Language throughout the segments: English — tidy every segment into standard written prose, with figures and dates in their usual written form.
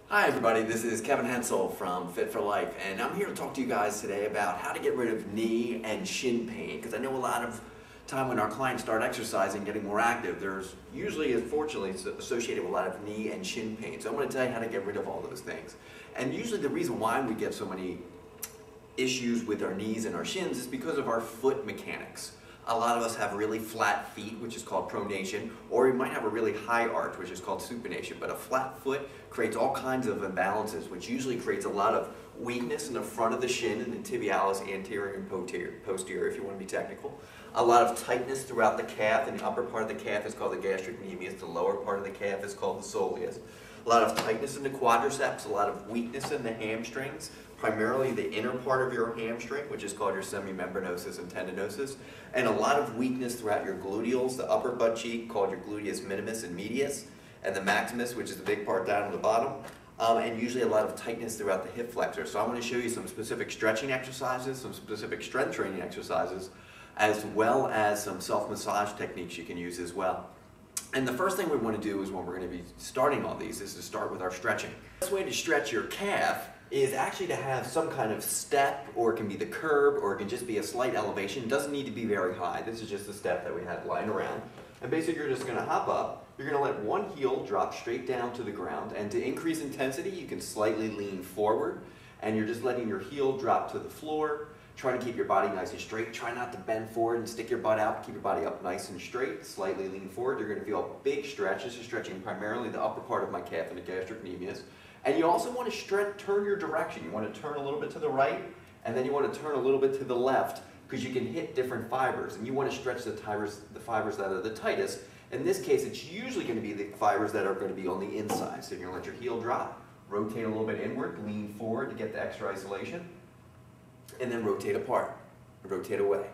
Hi everybody, this is Kevin Hensel from Fit for Life, and I'm here to talk to you guys today about how to get rid of knee and shin pain, because I know a lot of time when our clients start exercising, getting more active, there's usually, unfortunately, it's associated with a lot of knee and shin pain. So I'm going to tell you how to get rid of all those things. And usually the reason why we get so many issues with our knees and our shins is because of our foot mechanics. A lot of us have really flat feet, which is called pronation, or we might have a really high arch, which is called supination. But a flat foot creates all kinds of imbalances, which usually creates a lot of weakness in the front of the shin and the tibialis anterior and posterior, if you want to be technical. A lot of tightness throughout the calf, and the upper part of the calf is called the gastrocnemius. The lower part of the calf is called the soleus. A lot of tightness in the quadriceps, a lot of weakness in the hamstrings, primarily the inner part of your hamstring, which is called your semimembranosus and tendinosus, and a lot of weakness throughout your gluteals, the upper butt cheek, called your gluteus minimus and medius, and the maximus, which is the big part down at the bottom, and usually a lot of tightness throughout the hip flexor. So I'm going to show you some specific stretching exercises, some specific strength training exercises, as well as some self-massage techniques you can use as well. And the first thing we want to do is when we're going to be starting all these is to start with our stretching. The best way to stretch your calf is actually to have some kind of step, or it can be the curb, or it can just be a slight elevation. It doesn't need to be very high. This is just a step that we had lying around. And basically you're just going to hop up. You're going to let one heel drop straight down to the ground. And to increase intensity, you can slightly lean forward. And you're just letting your heel drop to the floor. Trying to keep your body nice and straight. Try not to bend forward and stick your butt out. Keep your body up nice and straight. Slightly lean forward. You're going to feel a big stretch. This is stretching primarily the upper part of my calf and the gastrocnemius. And you also want to turn your direction. You want to turn a little bit to the right, and then you want to turn a little bit to the left, because you can hit different fibers. And you want to stretch the fibers that are the tightest. In this case, it's usually going to be the fibers that are going to be on the inside. So you're going to let your heel drop, rotate a little bit inward, lean forward to get the extra isolation, and then rotate apart, rotate away.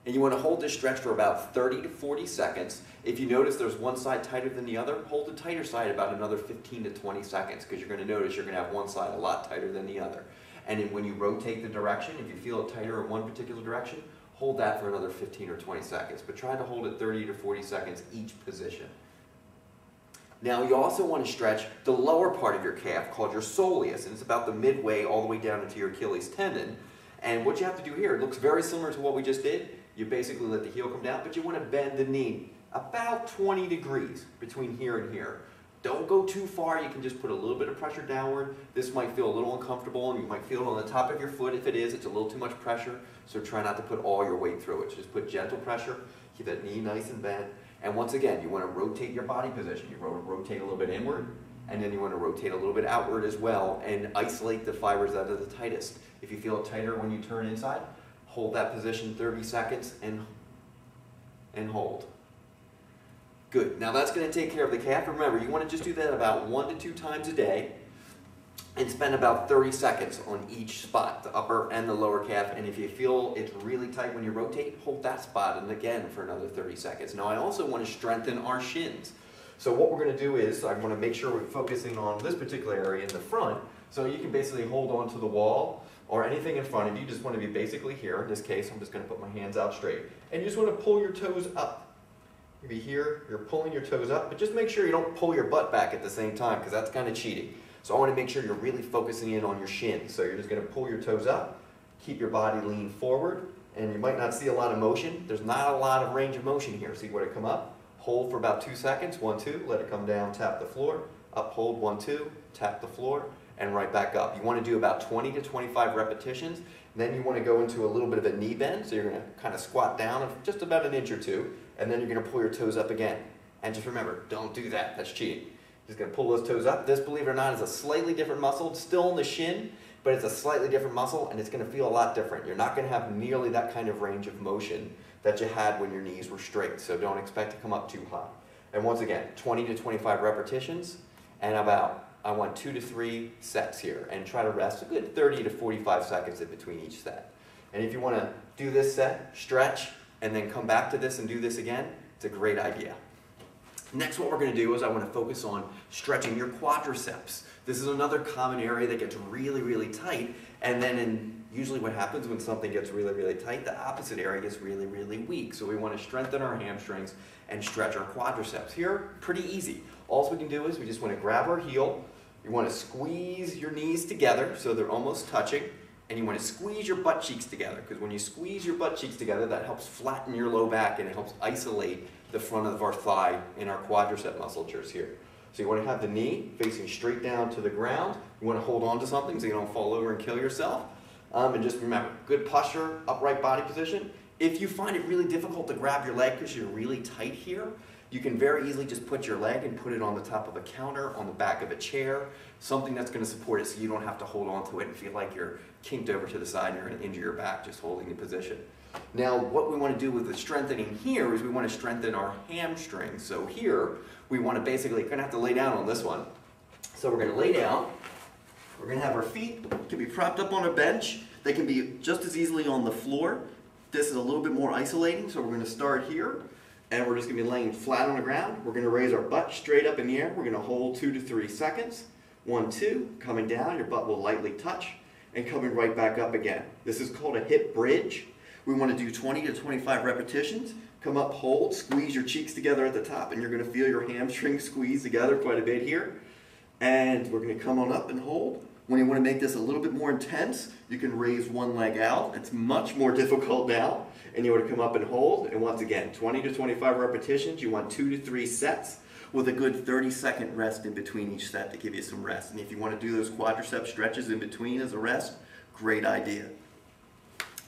And you want to hold this stretch for about 30 to 40 seconds. If you notice there's one side tighter than the other, hold the tighter side about another 15 to 20 seconds, because you're going to notice you're going to have one side a lot tighter than the other. And then when you rotate the direction, if you feel it tighter in one particular direction, hold that for another 15 or 20 seconds. But try to hold it 30 to 40 seconds each position. Now you also want to stretch the lower part of your calf, called your soleus, and it's about the midway all the way down into your Achilles tendon. And what you have to do here, it looks very similar to what we just did. You basically let the heel come down, but you want to bend the knee about 20 degrees between here and here. Don't go too far. You can just put a little bit of pressure downward. This might feel a little uncomfortable, and you might feel it on the top of your foot. If it is, it's a little too much pressure, so try not to put all your weight through it. Just put gentle pressure. Keep that knee nice and bent. And once again, you want to rotate your body position. You want to rotate a little bit inward, and then you want to rotate a little bit outward as well, and isolate the fibers that are the tightest. If you feel it tighter when you turn inside, hold that position 30 seconds and hold. Good. Now that's going to take care of the calf. Remember, you want to just do that about 1 to 2 times a day and spend about 30 seconds on each spot, the upper and the lower calf. And if you feel it's really tight when you rotate, hold that spot and again for another 30 seconds. Now I also want to strengthen our shins. So what we're going to do is I want to make sure we're focusing on this particular area in the front. So you can basically hold on to the wall or anything in front of you. You just want to be basically here. In this case, I'm just going to put my hands out straight. And you just want to pull your toes up. Maybe here, you're pulling your toes up, but just make sure you don't pull your butt back at the same time, because that's kind of cheating. So I want to make sure you're really focusing in on your shins. So you're just going to pull your toes up, keep your body lean forward, and you might not see a lot of motion. There's not a lot of range of motion here. See where it come up? Hold for about 2 seconds, 1, 2, let it come down, tap the floor, up, hold, 1, 2, tap the floor, and right back up. You want to do about 20 to 25 repetitions. Then you want to go into a little bit of a knee bend, so you're going to kind of squat down just about an inch or two, and then you're going to pull your toes up again. And just remember, don't do that. That's cheating. Just going to pull those toes up. This, believe it or not, is a slightly different muscle. It's still in the shin, but it's a slightly different muscle, and it's going to feel a lot different. You're not going to have nearly that kind of range of motion that you had when your knees were straight, so don't expect to come up too high. And once again, 20 to 25 repetitions, and I want 2 to 3 sets here, and try to rest a good 30 to 45 seconds in between each set. And if you want to do this set, stretch, and then come back to this and do this again, it's a great idea. Next, what we're going to do is I want to focus on stretching your quadriceps. This is another common area that gets really, really tight, and then usually what happens when something gets really, really tight, the opposite area gets really, really weak. So we want to strengthen our hamstrings and stretch our quadriceps. Here, pretty easy. All we can do is we just want to grab our heel, You want to squeeze your knees together so they're almost touching, and you want to squeeze your butt cheeks together, because when you squeeze your butt cheeks together, that helps flatten your low back and it helps isolate the front of our thigh in our quadricep musculature here. So you want to have the knee facing straight down to the ground. You want to hold on to something so you don't fall over and kill yourself. And just remember, good posture, upright body position. If you find it really difficult to grab your leg because you're really tight here, you can very easily just put your leg and put it on the top of a counter, on the back of a chair, something that's going to support it so you don't have to hold on to it and feel like you're kinked over to the side and you're going to injure your back just holding the position. Now, what we want to do with the strengthening here is we want to strengthen our hamstrings. So here, we want to basically, going to have to lay down on this one. So we're going to lay down. We're going to have our feet can be propped up on a bench. They can be just as easily on the floor. This is a little bit more isolating, so we're going to start here. And we're just going to be laying flat on the ground. We're going to raise our butt straight up in the air. We're going to hold 2 to 3 seconds. 1, 2, coming down, your butt will lightly touch, and coming right back up again. This is called a hip bridge. We want to do 20 to 25 repetitions. Come up, hold, squeeze your cheeks together at the top, and you're going to feel your hamstrings squeeze together quite a bit here. And we're going to come on up and hold. When you want to make this a little bit more intense, you can raise one leg out. It's much more difficult now. And you want to come up and hold. And once again, 20 to 25 repetitions. You want 2 to 3 sets with a good 30-second rest in between each set to give you some rest. And if you want to do those quadricep stretches in between as a rest, great idea.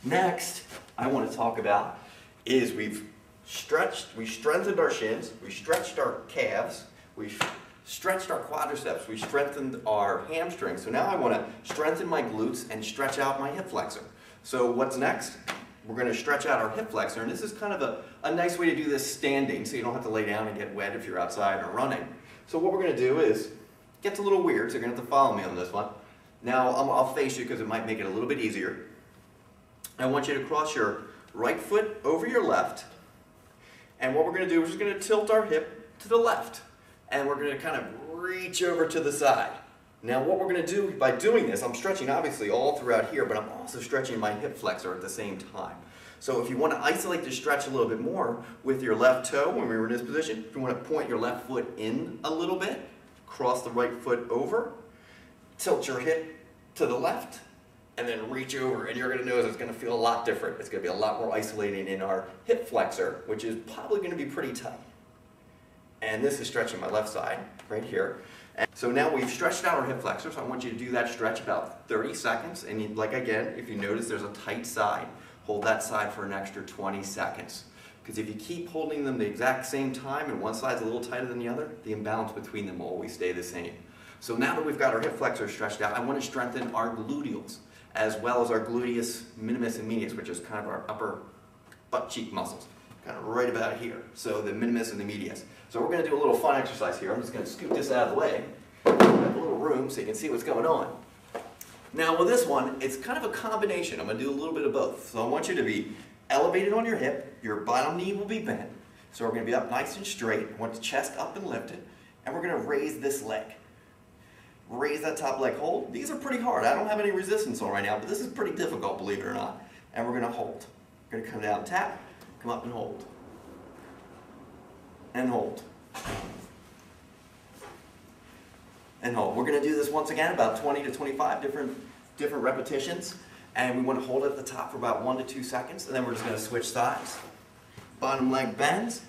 Next, I want to talk about is we strengthened our shins, we stretched our calves, we stretched our quadriceps, we strengthened our hamstrings. So now I want to strengthen my glutes and stretch out my hip flexor. So what's next? We're going to stretch out our hip flexor, and this is kind of a nice way to do this standing so you don't have to lay down and get wet if you're outside or running. So what we're going to do is, it gets a little weird, so you're going to have to follow me on this one. Now I'll face you because it might make it a little bit easier. I want you to cross your right foot over your left, and what we're going to do is we're just going to tilt our hip to the left. And we're going to kind of reach over to the side. Now what we're going to do by doing this, I'm stretching obviously all throughout here, but I'm also stretching my hip flexor at the same time. So if you want to isolate the stretch a little bit more with your left toe when we were in this position, if you want to point your left foot in a little bit, cross the right foot over, tilt your hip to the left, and then reach over, and you're going to notice it's going to feel a lot different. It's going to be a lot more isolating in our hip flexor, which is probably going to be pretty tight. And this is stretching my left side, right here. And so now we've stretched out our hip flexor, so I want you to do that stretch about 30 seconds. And like again, if you notice there's a tight side, hold that side for an extra 20 seconds. Because if you keep holding them the exact same time and one side's a little tighter than the other, the imbalance between them will always stay the same. So now that we've got our hip flexor stretched out, I want to strengthen our gluteals, as well as our gluteus minimus and medius, which is kind of our upper butt cheek muscles. Kind of right about here. So the minimus and the medius. So we're going to do a little fun exercise here. I'm just going to scoot this out of the way. Have a little room so you can see what's going on. Now with this one, it's kind of a combination. I'm going to do a little bit of both. So I want you to be elevated on your hip. Your bottom knee will be bent. So we're going to be up nice and straight. I want the chest up and lifted. And we're going to raise this leg. Raise that top leg, hold. These are pretty hard. I don't have any resistance on right now, but this is pretty difficult, believe it or not. And we're going to hold. We're going to come down, tap. Come up and hold. And hold. And hold. We're going to do this once again, about 20 to 25 different repetitions. And we want to hold it at the top for about 1 to 2 seconds. And then we're just going to switch sides. Bottom leg bends.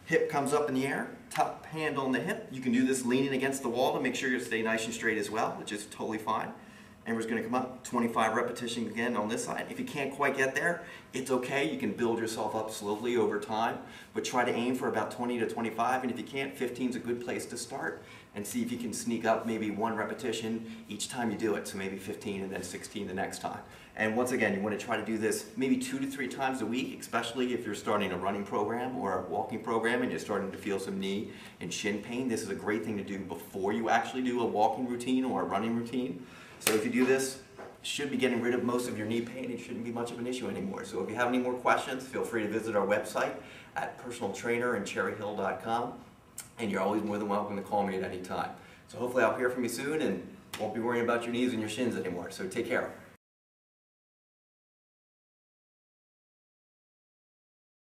Hip comes up in the air. Top hand on the hip. You can do this leaning against the wall to make sure you stay nice and straight as well, which is totally fine. And we're just going to come up, 25 repetitions again on this side. If you can't quite get there, it's okay. You can build yourself up slowly over time, but try to aim for about 20 to 25. And if you can't, 15 is a good place to start. And see if you can sneak up maybe 1 repetition each time you do it. So maybe 15 and then 16 the next time. And once again, you want to try to do this maybe 2 to 3 times a week, especially if you're starting a running program or a walking program and you're starting to feel some knee and shin pain. This is a great thing to do before you actually do a walking routine or a running routine. So if you do this, you should be getting rid of most of your knee pain. It shouldn't be much of an issue anymore. So if you have any more questions, feel free to visit our website at personaltrainer.cherryhill.com. And you're always more than welcome to call me at any time. So hopefully I'll hear from you soon and won't be worrying about your knees and your shins anymore. So take care.